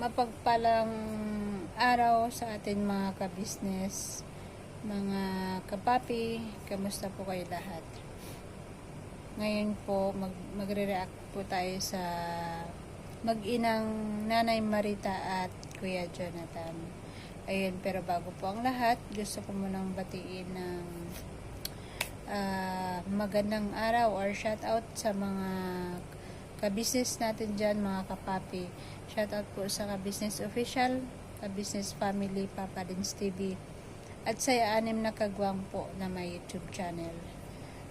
Mapagpalang araw sa atin mga ka-business, mga kapapi, kamusta po kayo lahat? Ngayon po magre-react po tayo sa mag-inang Nanay Marita at Kuya Jonathan. Ayun, pero bago po ang lahat, gusto ko munang batiin ng magandang araw or shout out sa mga ka-business natin dyan, mga kapapi. Shoutout po sa ka-business official, ka-business family, Papa Dins TV, at sa 6 na kagwang po na may YouTube channel.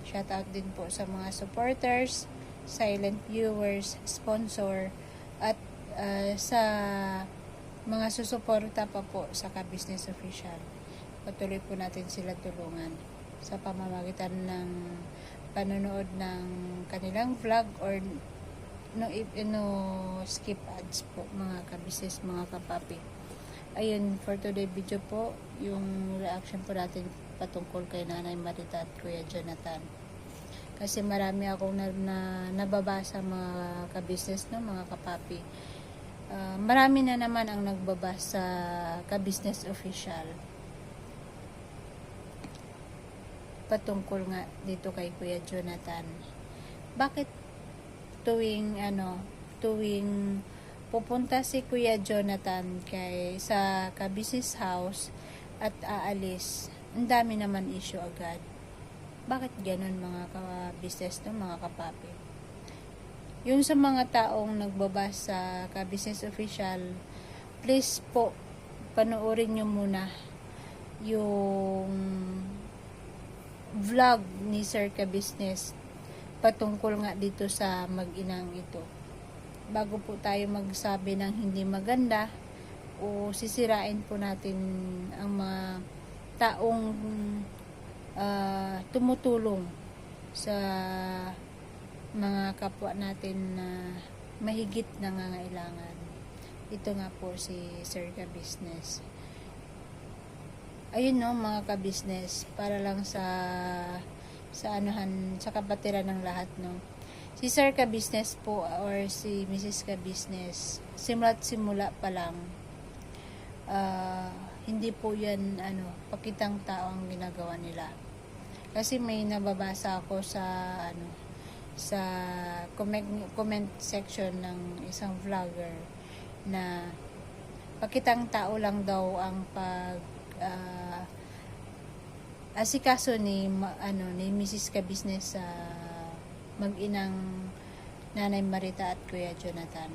Shoutout din po sa mga supporters, silent viewers, sponsor, at sa mga susuporta pa po sa ka-business official. Patuloy po natin sila tulungan sa pamamagitan ng panonood ng kanilang vlog or no skip ads po mga ka-business, mga kapapi. Ayun, for today video po, yung reaction po natin patungkol kay Nanay Marita at Kuya Jonathan. Kasi marami akong nababasa mga ka-business, no, mga kapapi. Marami na naman ang nagbabasa sa ka-business official patungkol nga dito kay Kuya Jonathan. Bakit tuwing pupunta si Kuya Jonathan sa ka-business house at aalis, ang dami naman issue agad? Bakit ganun mga ka-business, no, mga kapapi? Yung sa mga taong nagbabasa sa ka-business official, please po panoorin nyo muna yung vlog ni Sir Ka-Business patungkol nga dito sa mag-inang ito, bago po tayo magsabi ng hindi maganda o sisirain po natin ang mga taong tumutulong sa mga kapwa natin na mahigit nangangailangan. Ito nga po si Sir Ka-Business. Ayun, no, mga ka-business, para lang sa kapatiran ng lahat, no. Si Sir Ka-Business po or si Mrs. Ka-Business, simula pa lang, hindi po yan pakitang tao ang ginagawa nila. Kasi may nababasa ako sa comment section ng isang vlogger na pakitang tao lang daw ang asikaso ni Mrs. Ka-Business sa mag-inang Nanay Marita at Kuya Jonathan.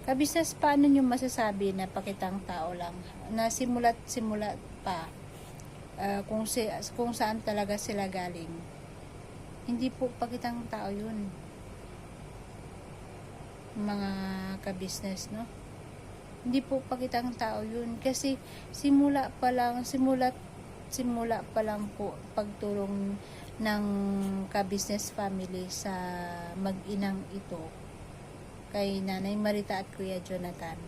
Ka-business, paano nyo masasabi na pakitang tao lang? Na simula pa kung saan talaga sila galing. Hindi po pakitang tao yun, mga ka-business, no? Hindi po pakitang tao yun. Kasi simula pa lang po pagtulong ng ka-business family sa mag-inang ito kay Nanay Marita at Kuya Jonathan.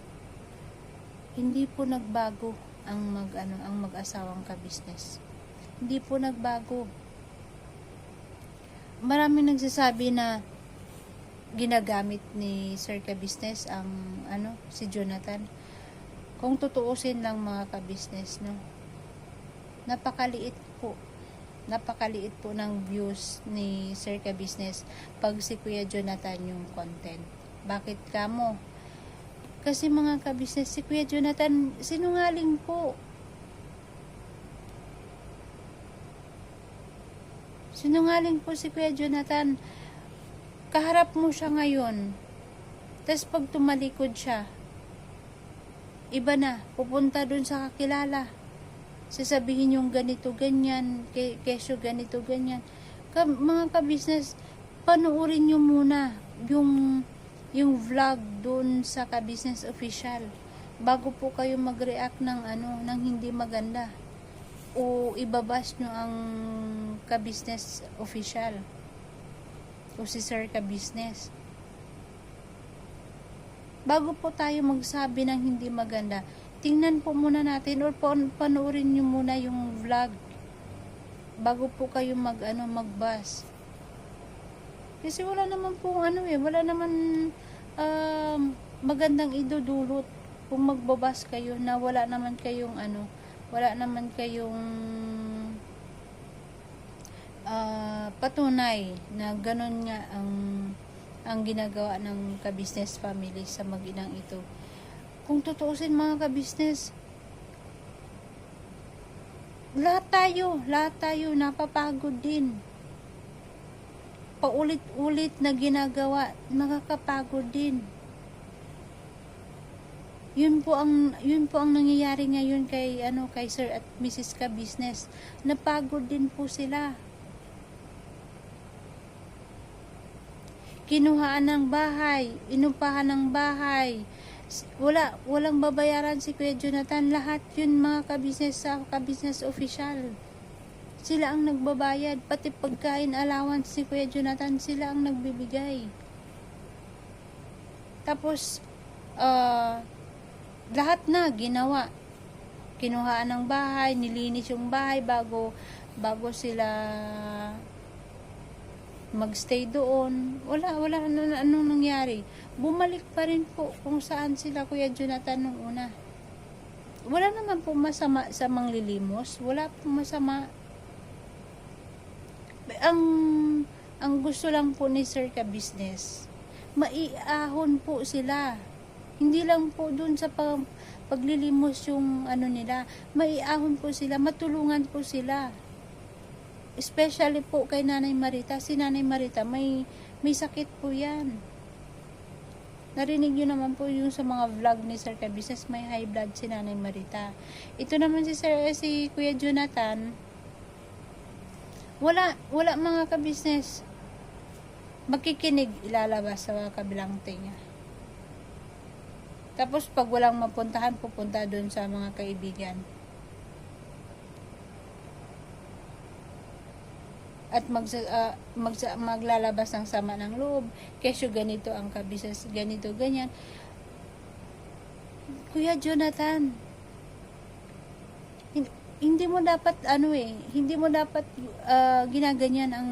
Hindi po nagbago ang mag-asawang ka-business. Hindi po nagbago. Maraming nagsasabi na ginagamit ni Sir Ka-Business ang si Jonathan. Kung tutuusin lang mga ka-business, no, napakaliit po ng views ni Sir Ka-Business pag si Kuya Jonathan yung content. Bakit kamo? Kasi mga ka-business, si Kuya Jonathan sinungaling po. Sinungaling po si Kuya Jonathan. Kaharap mo siya ngayon, tapos pag tumalikod siya, iba na, pupunta dun sa kakilala. Sasabihin yung ganito, ganyan, kesyo ganito, ganyan. Mga ka-business, panoorin nyo muna yung vlog dun sa ka-business official bago po kayo mag-react ng hindi maganda o ibabash nyo ang ka-business official o si Sir Ka-Business. Bago po tayo magsabi ng hindi maganda, tingnan po muna natin or panoorin nyo muna yung vlog bago po kayo magbas. Kasi wala naman po wala naman magandang idudulot kung magbabas kayo na wala naman kayong patunay na ganun nga ang ginagawa ng ka-business family sa mag-inang ito. Kung tutuusin mga ka-business, lahat tayo napapagod din. Paulit-ulit na ginagawa, nakakapagod din. Yun po ang nangyayari ngayon kay Sir at Mrs. Ka-business. Napagod din po sila. Kinuhaan ng bahay, inupahan ng bahay. Walang babayaran si Kuya Jonathan. Lahat yun mga ka-business sa ka-business official. Sila ang nagbabayad. Pati pagkain allowance si Kuya Jonathan, sila ang nagbibigay. Tapos, lahat na ginawa. Kinuhaan ng bahay, nilinis yung bahay bago sila magstay doon. Wala anong nangyari. Bumalik pa rin po kung saan sila Kuya Jonathan nung una. Wala naman po masama sa manglilimos. Wala po masama. Ang gusto lang po ni Sir Ka-business, maiahon po sila. Hindi lang po dun sa paglilimos yung nila. Maiahon po sila, matulungan po sila. Especially po kay Nanay Marita. Si Nanay Marita, may sakit po yan. Narinig nyo naman po yung sa mga vlog ni Sir Ka-business, may high blood si Nanay Marita. Ito naman si Kuya Jonathan, wala mga ka-business. Magkikinig, ilalabas sa kabilang tinga. Tapos pag walang mapuntahan, pupunta doon sa mga kaibigan. At maglalabas ng sama ng loob. Kesyo ganito ang ka-business, ganito, ganyan. Kuya Jonathan, hindi mo dapat hindi mo dapat ginaganyan ang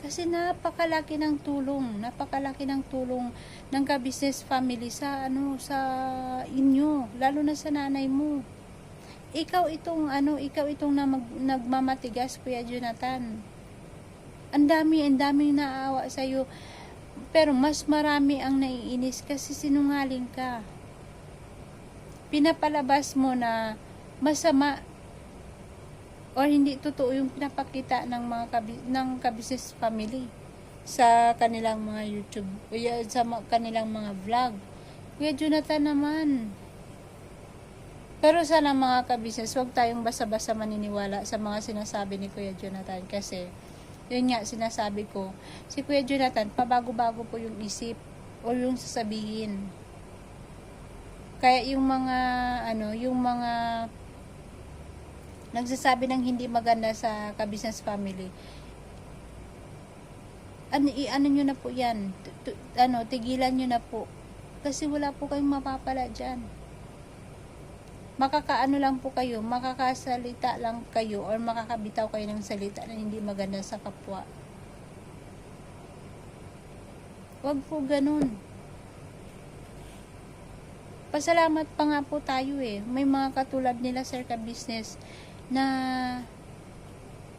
kasi napakalaki ng tulong ng ka-business family sa inyo, lalo na sa nanay mo. Ikaw itong nagmamatigas, Kuya Jonathan. Ang daming naawa sa iyo, pero mas marami ang naiinis kasi sinungaling ka. Pinapalabas mo na masama or hindi totoo yung pinapakita ng ka-business family sa kanilang mga YouTube, sa kanilang mga vlog. Kuya Jonathan naman. Pero sana mga ka-business, huwag tayong basa-basa maniniwala sa mga sinasabi ni Kuya Jonathan kasi yun nga sinasabi ko, si Kuya Jonathan pabago-bago po yung isip o yung sasabihin. Kaya yung mga nagsasabi ng hindi maganda sa ka-business family, nyo na po yan, tigilan nyo na po kasi wala po kayong mapapala dyan. Lang po kayo, makakasalita lang kayo or makakabitaw kayo ng salita na hindi maganda sa kapwa. Wag po ganun. Pasalamat pa nga po tayo may mga katulad nila Sir Ka-business na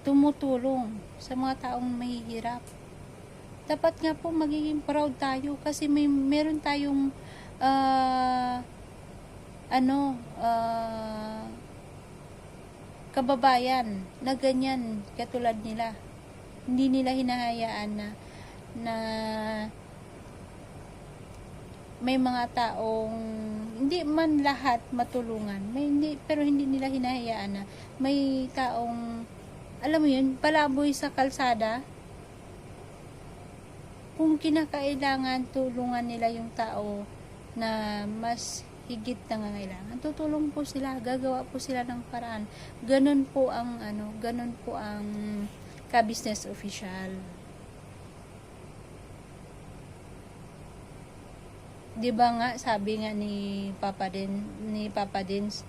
tumutulong sa mga taong mahihirap. Dapat nga po magiging proud tayo kasi meron tayong kababayan na ganyan katulad nila. Hindi nila hinahayaan na may mga taong hindi man lahat matulungan. Pero hindi nila hinahayaan na may taong alam mo yun, palaboy sa kalsada. Kung kinakailangan tulungan nila yung tao na mas higit na nangangailangan, tutulong po sila, gagawa po sila ng paraan. Ganun po ang ka-business official. 'Di ba nga sabi nga ni Papa Dins,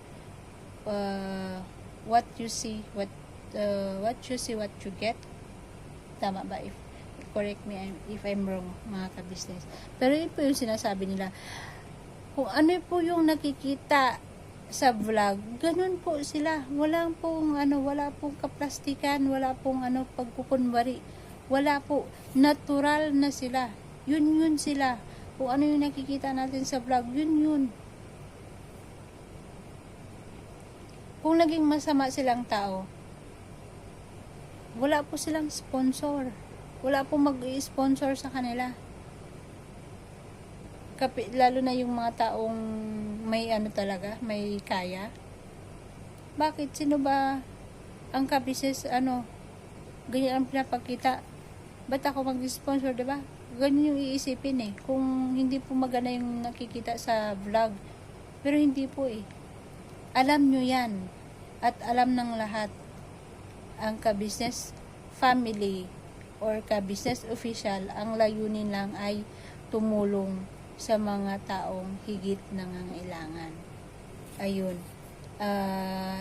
what you see what you get. Tama ba? If correct me if I'm wrong, mga ka-business. Pero yun po yung sinasabi nila. Kung ano po yung nakikita sa vlog, ganun po sila. Wala pong kaplastikan, wala pong pagkukunwari. Wala po. Natural na sila. Yun sila. Kung ano yung nakikita natin sa vlog, yun. Kung naging masama silang tao, wala po silang sponsor. Wala pong mag-i-sponsor sa kanila. Lalo na yung mga taong may talaga, may kaya. Bakit? Sino ba ang ka-business, ganyan ang pinapakita? Ba't ako mag-sponsor, diba? Ganyan yung iisipin eh. Kung hindi po maganda yung nakikita sa vlog. Pero hindi po eh. Alam nyo yan. At alam ng lahat. Ang ka-business family or ka-business official, ang layunin lang ay tumulong sa mga taong higit nangangailangan. Ayun.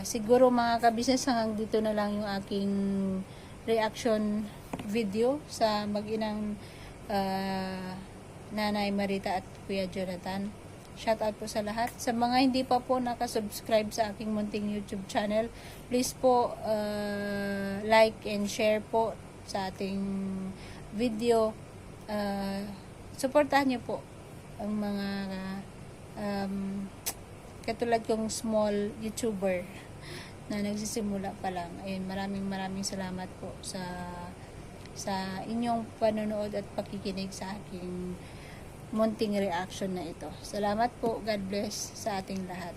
Siguro mga ka-business, hanggang dito na lang yung aking reaction video sa mag-inang Nanay Marita at Kuya Jonathan. Shout out po sa lahat. Sa mga hindi pa po nakasubscribe sa aking munting YouTube channel, please po like and share po sa ating video. Suportahan niyo po ang mga katulad kong small YouTuber na nagsisimula pa lang. Ayun, maraming salamat po sa inyong panonood at pakikinig sa aking munting reaction na ito. Salamat po. God bless sa ating lahat.